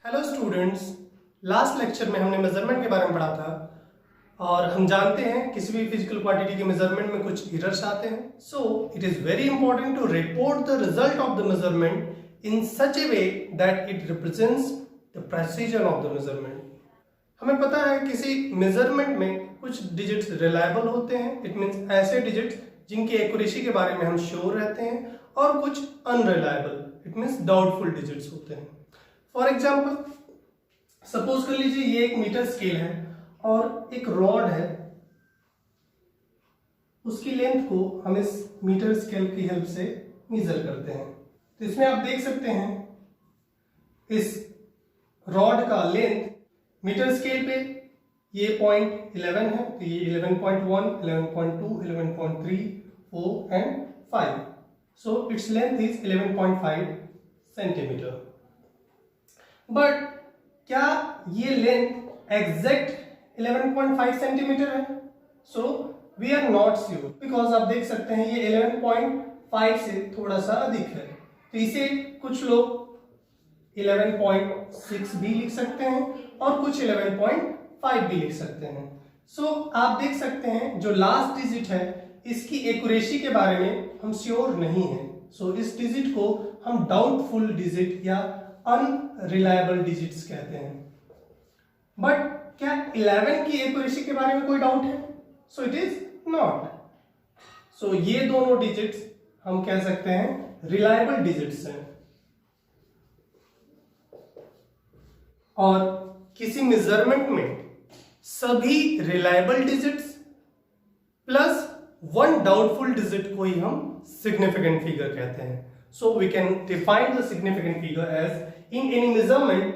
Hello students, last lecture में हमने measurement के बारे में पढ़ा था और हम जानते हैं किसी भी फिजिकल क्वांटिटी के मेजरमेंट में कुछ एरर्स आते हैं। So it is very important to report the result of the measurement in such a way that it represents the precision of the measurement. हमें पता है किसी मेजरमेंट में कुछ डिजिट्स रिलायबल होते हैं, इट मीन्स ऐसे डिजिट्स जिनकी एक्यूरेसी के बारे में हम श्योर रहते हैं, और कुछ unreliable, it means doubtful digits होते हैं। फॉर एग्जाम्पल, सपोज कर लीजिए ये एक मीटर स्केल है और एक रॉड है, उसकी लेंथ को हम इस मीटर स्केल की हेल्प से मेजर करते हैं। तो इसमें आप देख सकते हैं इस रॉड का लेंथ मीटर स्केल पे ये पॉइंट 11 है, तो ये 11.1, 11.2, 11.3, 4 and 5। So its length is 11.5 centimetre. But क्या ये लेंथ एग्जैक्ट 11.5 सेंटीमीटर है? So we are not sure, because आप देख सकते हैं ये 11.5 से थोड़ा सा अधिक है, तो इसे कुछ लोग 11.6 भी लिख सकते हैं और कुछ 11.5 भी लिख सकते हैं। सो आप देख सकते हैं जो लास्ट डिजिट है इसकी एक्यूरेसी के बारे में हम श्योर नहीं है। सो इस डिजिट को हम डाउटफुल डिजिट या अनरिलायबल डिजिट्स कहते हैं। बट क्या 11 की एक्यूरेसी के बारे में कोई डाउट है? So it is not. So ये दोनों डिजिट्स हम कह सकते हैं रिलायबल डिजिट्स हैं। और किसी मेजरमेंट में सभी reliable digits plus one doubtful digit को ही हम सिग्निफिकेंट फिगर कहते हैं। So we can define the significant figure as in any measurement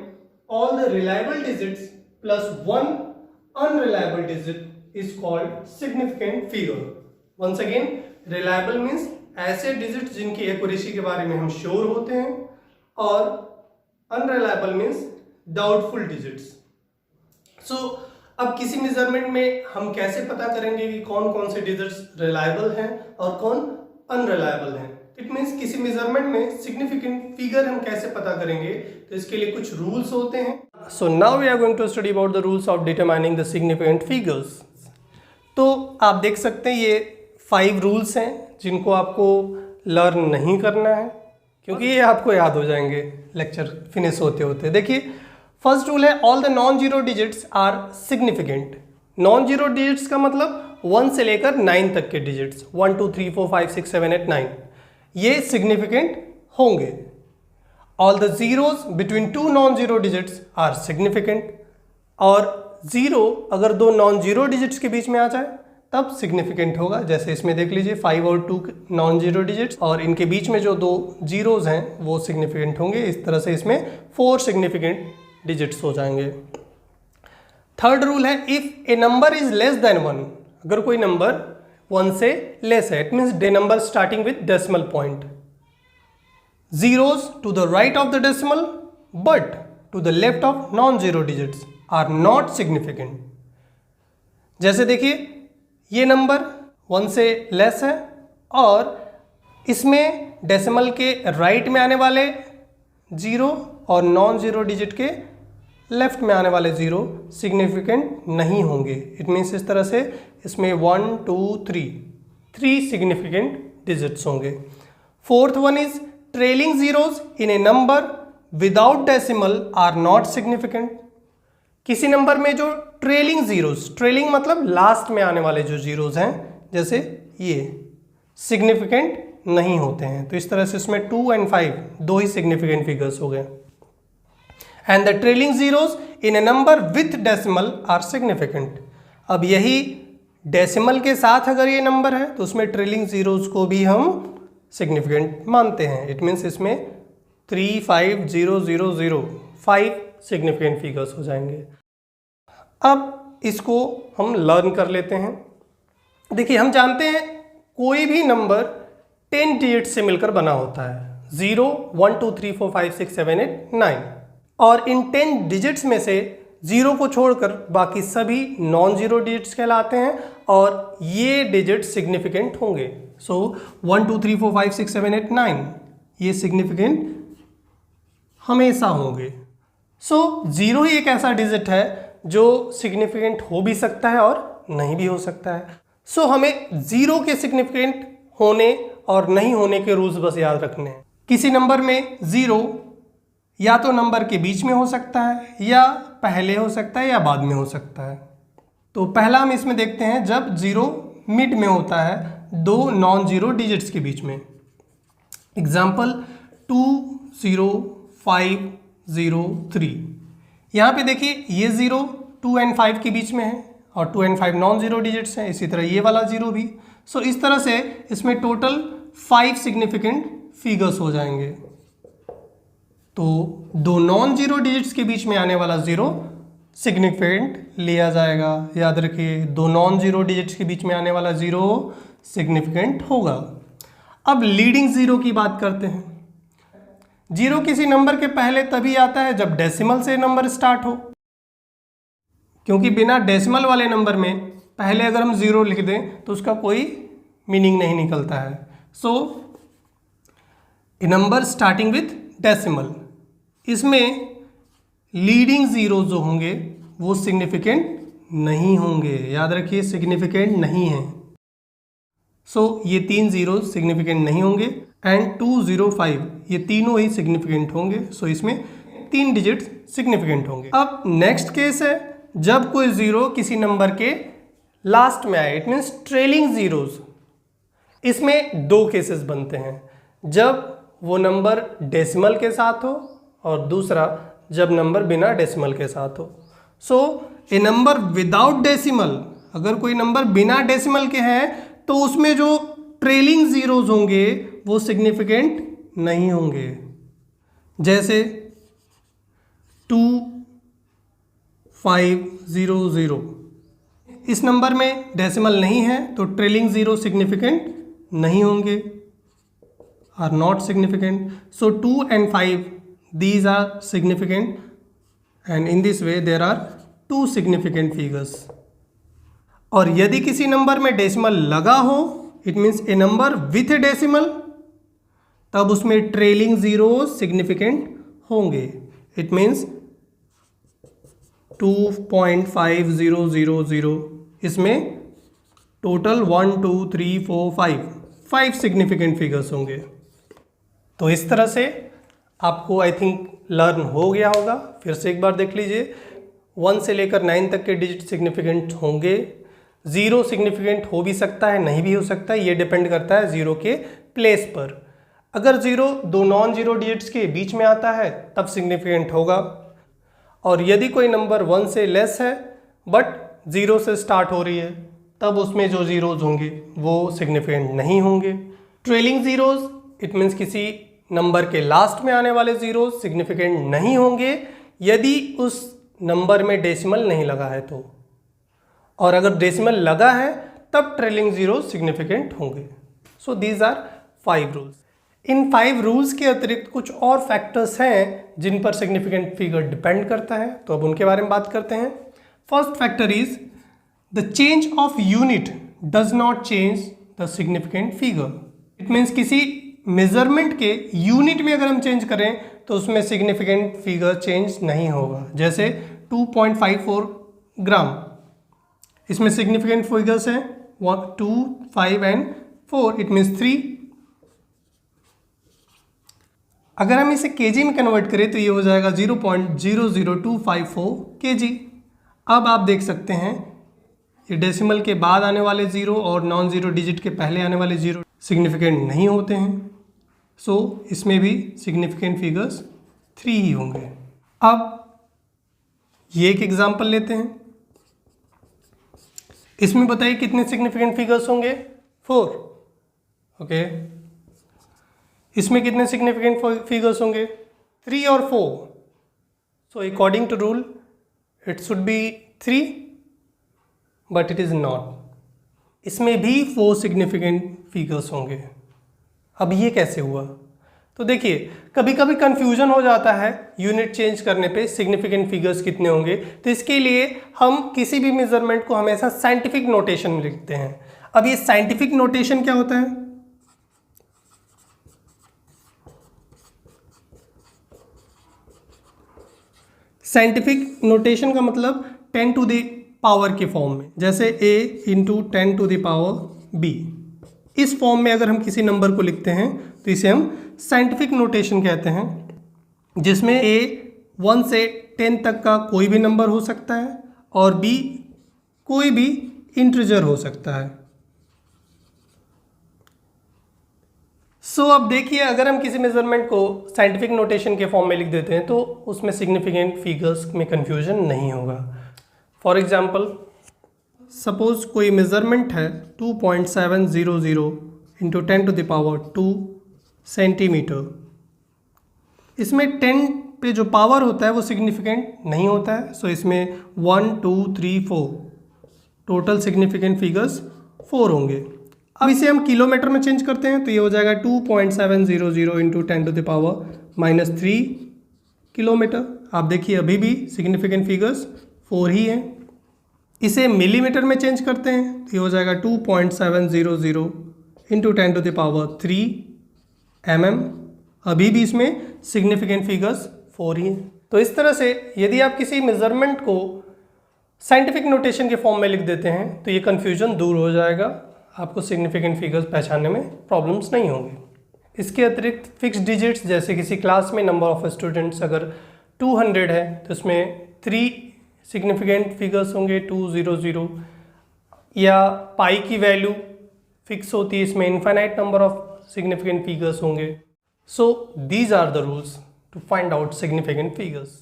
all the reliable digits plus one unreliable digit is called significant figure. Once again, reliable means ऐसे digits जिनकी accuracy के बारे में हम sure होते हैं, और unreliable means doubtful digits. So अब किसी मेजरमेंट में हम कैसे पता करेंगे कि कौन कौन से digits reliable हैं और कौन unreliable हैं? इट मीन्स किसी मेजरमेंट में सिग्निफिकेंट फिगर हम कैसे पता करेंगे, तो इसके लिए कुछ रूल्स होते हैं। So now we are going to study about the rules of determining the significant figures. तो आप देख सकते हैं ये 5 रूल्स हैं जिनको आपको लर्न नहीं करना है, क्योंकि ये आपको याद हो जाएंगे लेक्चर फिनिश होते होते। देखिए, फर्स्ट रूल है all the non zero digits are significant. Non zero digits का मतलब 1 से लेकर 9 तक के डिजिट्स, 1 2 3 4 5 6 7 8 9, ये सिग्निफिकेंट होंगे। All the zeros between 2 non zero digits are significant. और जीरो अगर 2 नॉन जीरो डिजिट्स के बीच में आ जाए तब सिग्निफिकेंट होगा। जैसे इसमें देख लीजिए 5 और 2 नॉन जीरो डिजिट्स और इनके बीच में जो 2 जीरोज हैं वो सिग्निफिकेंट होंगे। इस तरह से इसमें 4 सिग्निफिकेंट डिजिट्स हो जाएंगे। थर्ड रूल है if A number is less than 1, अगर कोई नंबर 1 से लेस है, it means day number starting with decimal point, zeros to the right of the decimal but to the left of non-zero digits are not significant। जैसे देखिए ये number 1 से less है और इसमें डेसिमल के राइट में आने वाले 0 और नॉन जीरो डिजिट के लेफ्ट में आने वाले 0 सिग्निफिकेंट नहीं होंगे। इट मीन्स इस तरह से इसमें 1 2 3 सिग्निफिकेंट डिजिट्स होंगे। Fourth one is trailing zeros in a number without decimal are not significant. किसी नंबर में जो ट्रेलिंग जीरोस, ट्रेलिंग मतलब लास्ट में आने वाले जो जीरोस हैं, जैसे ये, सिग्निफिकेंट नहीं होते हैं। तो इस तरह से इसमें 2 और 5 दो ही सिग्निफिकेंट फिगर्स हो गए। And the trailing zeros in a number with decimal are significant. अब यही डेसिमल के साथ अगर ये नंबर है तो उसमें ट्रेलिंग जीरोस को भी हम सिग्निफिकेंट मानते हैं। इट मीन्स इसमें 3 5 0 0 0 5 सिग्निफिकेंट फिगर्स हो जाएंगे। अब इसको हम लर्न कर लेते हैं। देखिए, हम जानते हैं कोई भी नंबर 10 डिजिट से मिलकर बना होता है, 0 1 2 3 4 5 6 7 8 9, और इन 10 डिजिट्स में से 0 को छोड़कर बाकी सभी नॉन जीरो डिजिट्स कहलाते हैं और ये डिजिट सिग्निफिकेंट होंगे। सो 1 2 3 4 5 6 7 8 9 ये सिग्निफिकेंट हमेशा होंगे। सो 0 ही एक ऐसा डिजिट है जो सिग्निफिकेंट हो भी सकता है और नहीं भी हो सकता है। सो हमें 0 के सिग्निफिकेंट होने और नहीं होने के रूल्स बस याद रखने हैं। किसी नंबर में 0 या तो नंबर के बीच में हो सकता है, या पहले हो सकता है, या बाद में हो सकता है। तो पहला हम इसमें देखते हैं जब 0 मिड में होता है दो नॉन जीरो डिजिट्स के बीच में। एग्जाम्पल 2 0 5 0 3। यहाँ पे देखिए ये 0 2 एंड 5 के बीच में है और 2 एंड 5 नॉन जीरो डिजिट्स हैं, इसी तरह ये वाला 0 भी। सो इस तरह से इसमें टोटल 5 सिग्निफिकेंट फिगर्स हो जाएंगे। तो दो नॉन जीरो डिजिट्स के बीच में आने वाला 0 सिग्निफिकेंट लिया जाएगा। याद रखिए, दो नॉन जीरो डिजिट्स के बीच में आने वाला 0 सिग्निफिकेंट होगा। अब लीडिंग 0 की बात करते हैं। 0 किसी नंबर के पहले तभी आता है जब डेसिमल से नंबर स्टार्ट हो, क्योंकि बिना डेसिमल वाले नंबर में पहले अगर हम 0 लिख दें तो उसका कोई मीनिंग नहीं निकलता है। सो ए नंबर स्टार्टिंग विथ डेसिमल, इसमें लीडिंग 0 जो होंगे वो सिग्निफिकेंट नहीं होंगे। याद रखिए, सिग्निफिकेंट नहीं है। सो ये 3 0 सिग्निफिकेंट नहीं होंगे एंड 2 0 5 ये तीनों ही सिग्निफिकेंट होंगे। सो इसमें 3 डिजिट्स सिग्निफिकेंट होंगे। अब नेक्स्ट केस है जब कोई 0 किसी नंबर के लास्ट में आए, इट मीन्स ट्रेलिंग जीरोस। इसमें 2 केसेस बनते हैं, जब वो नंबर डेसिमल के साथ हो और दूसरा जब नंबर बिना डेसिमल के साथ हो। सो ए नंबर विदाउट डेसिमल, अगर कोई नंबर बिना डेसिमल के है तो उसमें जो ट्रेलिंग जीरोस होंगे वो सिग्निफिकेंट नहीं होंगे। जैसे 2 5 0 0, इस नंबर में डेसिमल नहीं है तो ट्रेलिंग 0 सिग्निफिकेंट नहीं होंगे, are not significant. So 2 and 5 these are significant and in this way there are 2 significant figures। और यदि किसी नंबर में डेसिमल लगा हो, it means A number with A decimal, तब उसमें ट्रेलिंग 0 सिग्निफिकेंट होंगे। इट मीन्स 2.5000, इसमें टोटल 1 2 3 4 5 सिग्निफिकेंट फिगर्स होंगे। तो इस तरह से आपको आई थिंक लर्न हो गया होगा। फिर से एक बार देख लीजिए, 1 से लेकर 9 तक के डिजिट सिग्निफिकेंट होंगे। 0 सिग्निफिकेंट हो भी सकता है, नहीं भी हो सकता है, ये डिपेंड करता है 0 के प्लेस पर। अगर 0 दो नॉन जीरो डिजिट्स के बीच में आता है तब सिग्निफिकेंट होगा, और यदि कोई नंबर 1 से लेस है बट 0 से स्टार्ट हो रही है तब उसमें जो जीरोज होंगे वो सिग्निफिकेंट नहीं होंगे। ट्रेलिंग जीरोज, इट मीन्स किसी नंबर के लास्ट में आने वाले जीरो सिग्निफिकेंट नहीं होंगे यदि उस नंबर में डेसिमल नहीं लगा है तो, और अगर डेसिमल लगा है तब ट्रेलिंग 0 सिग्निफिकेंट होंगे। So these are 5 rules. इन 5 रूल्स के अतिरिक्त कुछ और फैक्टर्स हैं जिन पर सिग्निफिकेंट फिगर डिपेंड करता है, तो अब उनके बारे में बात करते हैं। First factor is the change of unit does not change the significant figure. It means किसी मेजरमेंट के यूनिट में अगर हम चेंज करें तो उसमें सिग्निफिकेंट फिगर चेंज नहीं होगा। जैसे 2.54 ग्राम, इसमें सिग्निफिकेंट फिगर्स हैं 1 2 5 एंड 4, इट मीन्स 3। अगर हम इसे केजी में कन्वर्ट करें तो ये हो जाएगा 0.00254 kg। अब आप देख सकते हैं ये डेसिमल के बाद आने वाले 0 और नॉन जीरो डिजिट के पहले आने वाले 0 सिग्निफिकेंट नहीं होते हैं। सो इसमें भी सिग्निफिकेंट फिगर्स 3 ही होंगे। अब ये एक एग्जांपल लेते हैं, इसमें बताइए कितने सिग्निफिकेंट फिगर्स होंगे? 4। ओके, इसमें कितने सिग्निफिकेंट फिगर्स होंगे? 3 और 4। So according to rule it should be 3 but it is not. इसमें भी 4 सिग्निफिकेंट फिगर्स होंगे। अब ये कैसे हुआ? तो देखिए, कभी कभी कंफ्यूजन हो जाता है यूनिट चेंज करने पे सिग्निफिकेंट फिगर्स कितने होंगे, तो इसके लिए हम किसी भी मेजरमेंट को हमेशा साइंटिफिक नोटेशन में लिखते हैं। अब ये साइंटिफिक नोटेशन क्या होता है? साइंटिफिक नोटेशन का मतलब 10 टू द पावर के फॉर्म में, जैसे a into 10 to the power b। इस फॉर्म में अगर हम किसी नंबर को लिखते हैं तो इसे हम साइंटिफिक नोटेशन कहते हैं, जिसमें a 1 से 10 तक का कोई भी नंबर हो सकता है और b कोई भी इंटीजर हो सकता है। अब देखिए, अगर हम किसी मेजरमेंट को साइंटिफिक नोटेशन के फॉर्म में लिख देते हैं तो उसमें सिग्निफिकेंट फिगर्स में कंफ्यूजन नहीं होगा। फॉर एग्जांपल, सपोज कोई मेजरमेंट है 2.700 into 10 to the power 2 centimetre. इसमें 10 पे जो पावर होता है वो सिग्निफिकेंट नहीं होता है, सो इसमें 1 2 3 4 टोटल सिग्निफिकेंट फिगर्स 4 होंगे। अब इसे हम किलोमीटर में चेंज करते हैं तो ये हो जाएगा 2.700 into 10 to the power -3 kilometre. आप देखिए अभी भी सिग्निफिकेंट फिगर्स 4 ही हैं। इसे मिलीमीटर में चेंज करते हैं तो ये हो जाएगा 2.700 into 10 to the power 3 mm। अभी भी इसमें सिग्निफिकेंट फिगर्स 4 ही हैं। तो इस तरह से यदि आप किसी मेजरमेंट को साइंटिफिक नोटेशन के फॉर्म में लिख देते हैं तो ये कन्फ्यूजन दूर हो जाएगा, आपको सिग्निफिकेंट फिगर्स पहचानने में प्रॉब्लम्स नहीं होंगे। इसके अतिरिक्त फिक्स डिजिट्स, जैसे किसी क्लास में नंबर ऑफ स्टूडेंट्स अगर 200 है तो इसमें 3 सिग्निफिकेंट फिगर्स होंगे 200, या पाई की वैल्यू फिक्स होती है, इसमें infinite number of significant figures होंगे। So these are the rules to find out significant figures.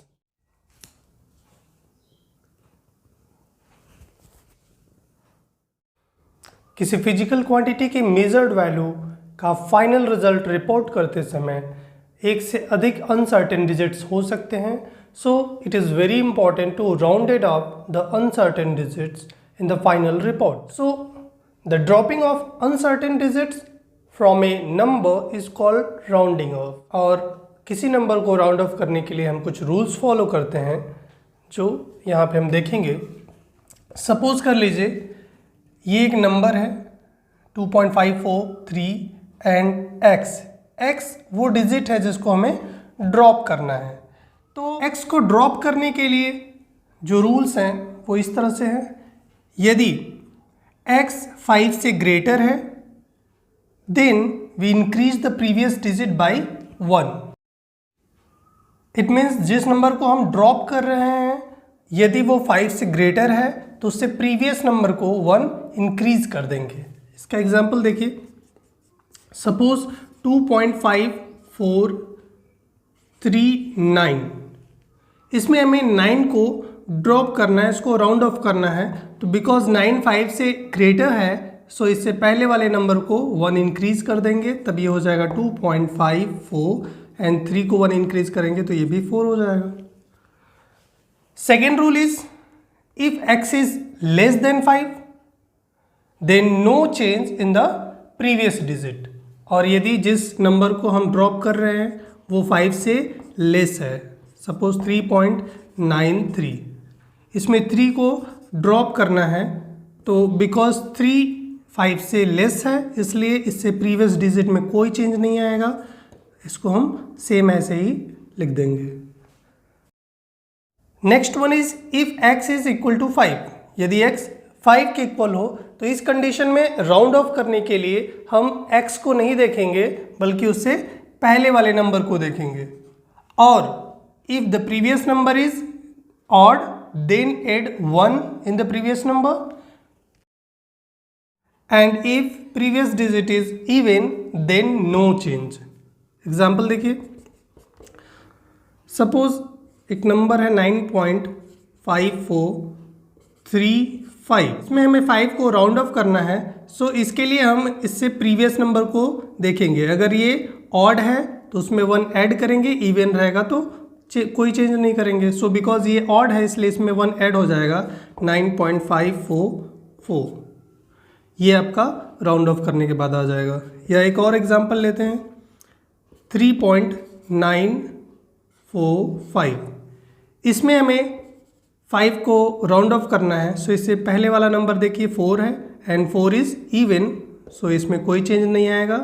किसी फिजिकल क्वांटिटी की मेजर्ड वैल्यू का फाइनल रिजल्ट रिपोर्ट करते समय एक से अधिक अनसर्टेन डिजिट्स हो सकते हैं, so it is very important to rounded up the uncertain digits in the final report. So the dropping of uncertain digits from a number is called rounding off. और किसी नंबर को round of करने के लिए हम कुछ rules follow करते हैं जो यहाँ पे हम देखेंगे। सपोज कर लीजिए ये एक नंबर है 2.543 एंड x वो डिजिट है जिसको हमें ड्रॉप करना है। तो x को ड्रॉप करने के लिए जो रूल्स हैं वो इस तरह से हैं। यदि x 5 से ग्रेटर है then we increase the previous digit by 1। It means जिस नंबर को हम ड्रॉप कर रहे हैं यदि वो 5 से ग्रेटर है तो उससे प्रीवियस नंबर को 1 इंक्रीज कर देंगे। इसका एग्जांपल देखिए, सपोज 2.5439, इसमें हमें 9 को ड्रॉप करना है, इसको राउंड ऑफ करना है। तो बिकॉज 9 5 से ग्रेटर है सो इससे पहले वाले नंबर को 1 इंक्रीज कर देंगे, तब ये हो जाएगा 2.54 एंड 3 को 1 इंक्रीज करेंगे तो ये भी 4 हो जाएगा। Second rule is if x is less than 5 then no change in the previous digit। और यदि जिस नंबर को हम ड्रॉप कर रहे हैं वो 5 से लेस है, सपोज 3.93, इसमें 3 को ड्रॉप करना है तो बिकॉज 3 5 से लेस है इसलिए इससे प्रीवियस डिजिट में कोई चेंज नहीं आएगा, इसको हम सेम ऐसे ही लिख देंगे। Next one is if x is equal to 5। यदि x 5 के इक्वल हो तो इस कंडीशन में राउंड ऑफ करने के लिए हम x को नहीं देखेंगे बल्कि उससे पहले वाले नंबर को देखेंगे। और if the previous number is odd then add 1 in the previous number, and if previous digit is even then no change. Example देखिए, सपोज एक नंबर है 9.5435, इसमें हमें 5 को राउंड ऑफ करना है। सो इसके लिए हम इससे प्रीवियस नंबर को देखेंगे, अगर ये ऑड है तो उसमें 1 ऐड करेंगे, इवन रहेगा तो कोई चेंज नहीं करेंगे। सो बिकॉज ये ऑड है इसलिए इसमें 1 ऐड हो जाएगा 9.544, ये आपका राउंड ऑफ करने के बाद आ जाएगा। या एक और एग्जांपल लेते हैं 3.945, इसमें हमें 5 को राउंड ऑफ करना है। सो इससे पहले वाला नंबर देखिए 4 है एंड 4 इज इवन, सो इसमें कोई चेंज नहीं आएगा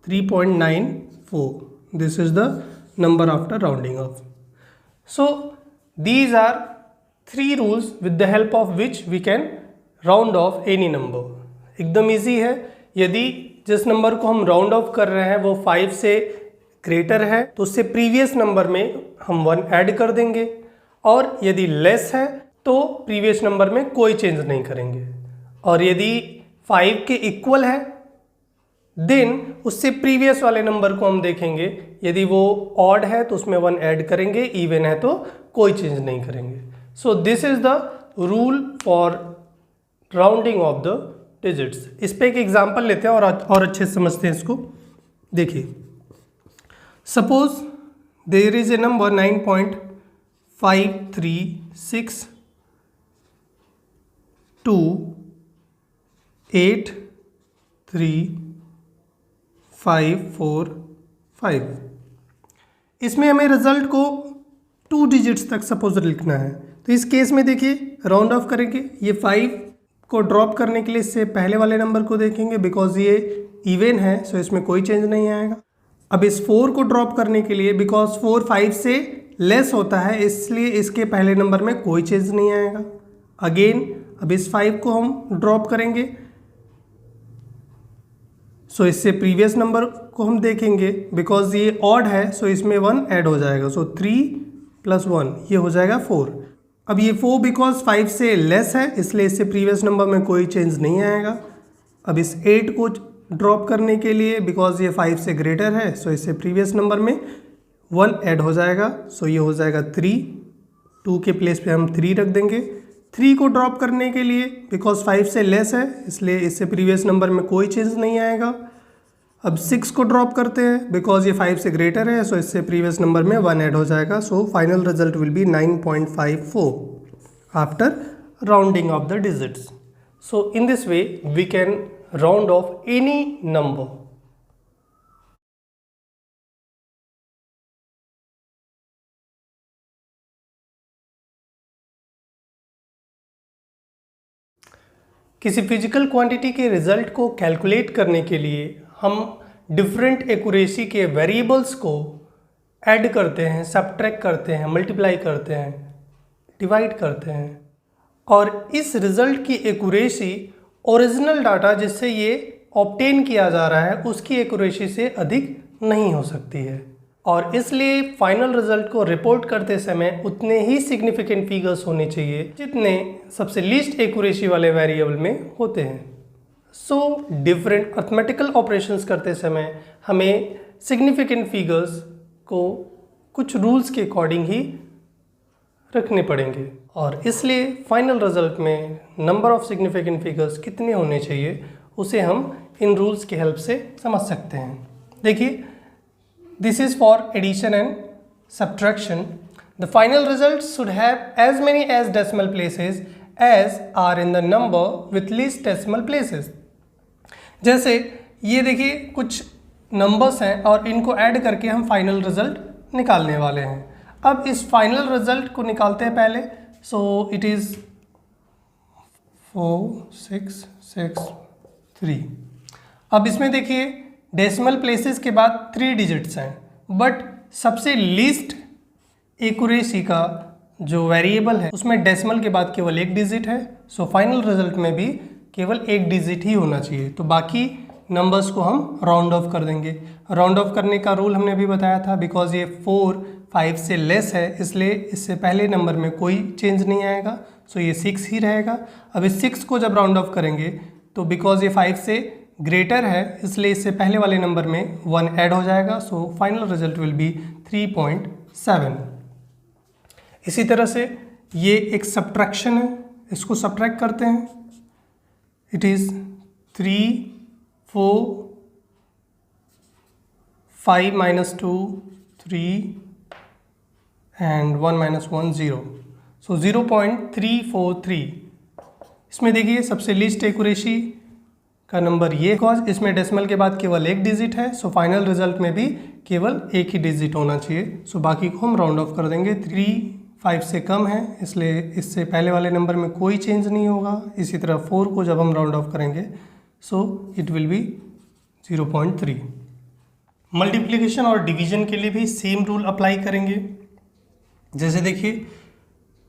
3.94, this is the number after rounding of. So These are 3 rules with the help of which we can round off any number. एकदम इजी है। यदि जिस नंबर को हम राउंड ऑफ कर रहे हैं वो 5 से ग्रेटर है तो उससे प्रीवियस नंबर में हम 1 ऐड कर देंगे, और यदि लेस है तो प्रीवियस नंबर में कोई चेंज नहीं करेंगे, और यदि 5 के इक्वल है देन उससे प्रीवियस वाले नंबर को हम देखेंगे, यदि वो ऑड है तो उसमें 1 ऐड करेंगे, इवन है तो कोई चेंज नहीं करेंगे। So this is the rule for rounding off the digits. इस पे एक एग्जांपल लेते हैं और अच्छे से समझते हैं इसको। देखिए, suppose there is a number 9.5362835545। इसमें हमें रिजल्ट को 2 डिजिट्स तक सपोज लिखना है, तो इस केस में देखिए राउंड ऑफ करेंगे। ये 5 को ड्रॉप करने के लिए इससे पहले वाले नंबर को देखेंगे, बिकॉज ये इवन है सो इसमें कोई चेंज नहीं आएगा। अब इस 4 को ड्रॉप करने के लिए, बिकॉज 4 5 से लेस होता है इसलिए इसके पहले नंबर में कोई चेंज नहीं आएगा। अगेन अब इस 5 को हम ड्रॉप करेंगे, सो इससे प्रीवियस नंबर को हम देखेंगे, बिकॉज ये ऑड है सो इसमें 1 ऐड हो जाएगा, सो 3 + 1 ये हो जाएगा 4। अब ये 4 बिकॉज 5 से लेस है इसलिए इससे प्रीवियस नंबर में कोई चेंज नहीं आएगा। अब इस 8 को ड्रॉप करने के लिए, बिकॉज ये 5 से ग्रेटर है सो इससे प्रीवियस नंबर में 1 ऐड हो जाएगा, सो ये हो जाएगा 3। 2 के प्लेस पे हम 3 रख देंगे। 3 को ड्रॉप करने के लिए, बिकॉज 5 से लेस है इसलिए इससे प्रीवियस नंबर में कोई चेंज नहीं आएगा। अब 6 को ड्रॉप करते हैं, बिकॉज ये 5 से ग्रेटर है सो इससे प्रीवियस नंबर में 1 ऐड हो जाएगा, so final result will be 9.54 after rounding off the digits. So in this way we can round off any number. किसी फिजिकल क्वांटिटी के रिजल्ट को कैलकुलेट करने के लिए हम डिफरेंट एक्यूरेसी के वेरिएबल्स को ऐड करते हैं, सबट्रैक्ट करते हैं, मल्टीप्लाई करते हैं, डिवाइड करते हैं, और इस रिजल्ट की एक्यूरेसी ओरिजिनल डाटा जिससे ये ऑब्टेन किया जा रहा है उसकी एक्यूरेसी से अधिक नहीं हो सकती है, और इसलिए फाइनल रिजल्ट को रिपोर्ट करते समय उतने ही सिग्निफिकेंट फिगर्स होने चाहिए जितने सबसे लीस्ट एक्यूरेसी वाले वेरिएबल में होते हैं। सो डिफरेंट अर्थमेटिकल ऑपरेशंस करते समय हमें सिग्निफिकेंट फिगर्स को कुछ रूल्स के अकॉर्डिंग ही रखने पड़ेंगे, और इसलिए फाइनल रिजल्ट में नंबर ऑफ सिग्निफिकेंट फिगर्स कितने होने चाहिए उसे हम इन रूल्स की हेल्प से समझ सकते हैं। देखिए, this is for addition and subtraction. The final result should have as many as decimal places as are in the number with least decimal places. जैसे ये देखिए कुछ नंबर्स हैं और इनको ऐड करके हम फाइनल रिजल्ट निकालने वाले हैं। अब इस फाइनल रिजल्ट को निकालते हैं पहले। सो इट इज़ 4 6 6 3। अब इसमें देखिए डेसिमल प्लेसेस के बाद 3 डिजिट्स हैं, बट सबसे लीस्ट एक्यूरेसी का जो वेरिएबल है उसमें डेसिमल के बाद केवल 1 डिजिट है, सो फाइनल रिजल्ट में भी केवल 1 डिजिट ही होना चाहिए। तो बाकी नंबर्स को हम राउंड ऑफ कर देंगे। राउंड ऑफ करने का रूल हमने अभी बताया था, बिकॉज ये 4 5 से लेस है इसलिए इससे पहले नंबर में कोई चेंज नहीं आएगा, सो ये 6 ही रहेगा। अब इस 6 को जब राउंड ऑफ करेंगे तो बिकॉज ये 5 से ग्रेटर है इसलिए इससे पहले वाले नंबर में 1 ऐड हो जाएगा, so final result will B 3.7। इसी तरह से ये एक सब्ट्रैक्शन है, इसको सब्ट्रैक्ट करते हैं। इट इज़ 3 4 5 - 2 3 and 1 - 1 0, सो 0.343। इसमें देखिए सबसे लीस्ट एक्यूरेसी का नंबर ये, बिकॉज इसमें डेसिमल के बाद केवल 1 डिजिट है, सो फाइनल रिजल्ट में भी केवल 1 ही डिजिट होना चाहिए। सो बाकी को हम राउंड ऑफ कर देंगे। 3 5 से कम है इसलिए इससे पहले वाले नंबर में कोई चेंज नहीं होगा। इसी तरह 4 को जब हम राउंड ऑफ करेंगे so it will be 0.3। Multiplication और डिवीजन के लिए भी सेम रूल अप्लाई करेंगे। जैसे देखिए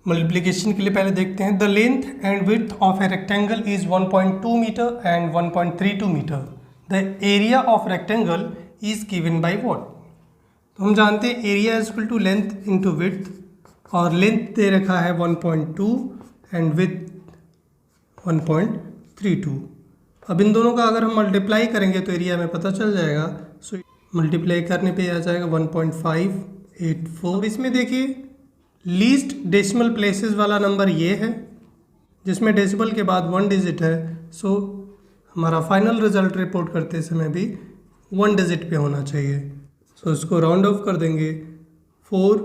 मल्टीप्लिकेशन के लिए पहले देखते हैं। The length and width of a rectangle is 1.2 metre and 1.32 metre. The area of rectangle is given by what? तो हम जानते हैं area is equal to length into width, और लेंथ दे रखा है 1.2 एंड विड्थ 1.32। अब इन दोनों का अगर हम मल्टीप्लाई करेंगे तो एरिया में पता चल जाएगा। सो मल्टीप्लाई करने पे आ जाएगा 1.584। अब इसमें देखिए लीस्ट डेसिमल प्लेसेस वाला नंबर ये है जिसमें डेसिमल के बाद 1 डिजिट है। सो हमारा फाइनल रिजल्ट रिपोर्ट करते समय भी 1 डिजिट पे होना चाहिए। सो इसको राउंड ऑफ कर देंगे 4,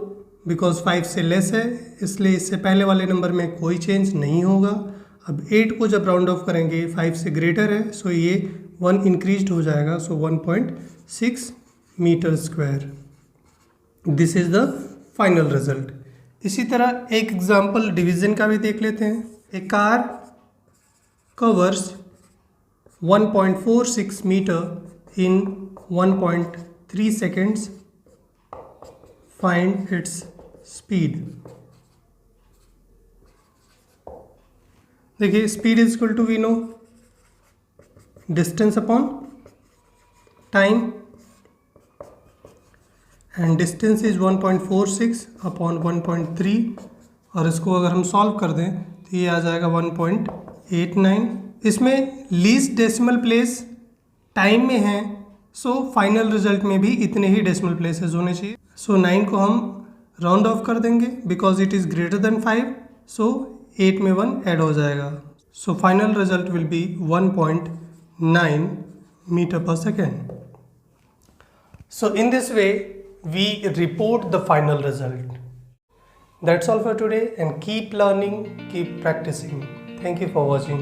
बिकॉज 5 से लेस है इसलिए इससे पहले वाले नंबर में कोई चेंज नहीं होगा। अब 8 को जब राउंड ऑफ करेंगे 5 से ग्रेटर है, सो ये 1 इंक्रीज हो जाएगा। So 1.6 metre square. This is the final result. इसी तरह एक एग्जाम्पल डिवीजन का भी देख लेते हैं। A car covers 1.46 metre in 1.3 seconds. Find its speed. देखिए speed is equal to we know distance upon time, and distance is 1.46 upon 1.3, और इसको अगर हम सॉल्व कर दें तो ये आ जाएगा 1.89। इसमें लीस्ट डेसिमल प्लेस टाइम में है, सो फाइनल रिजल्ट में भी इतने ही डेसिमल प्लेसेस होने चाहिए। सो 9 को हम राउंड ऑफ कर देंगे because it is greater than 5, so 8 में 1 ऐड हो जाएगा। So final result will be 1.9 metre per second. So in this way we report the final result. That's all for today, and keep learning, keep practicing. Thank you for watching.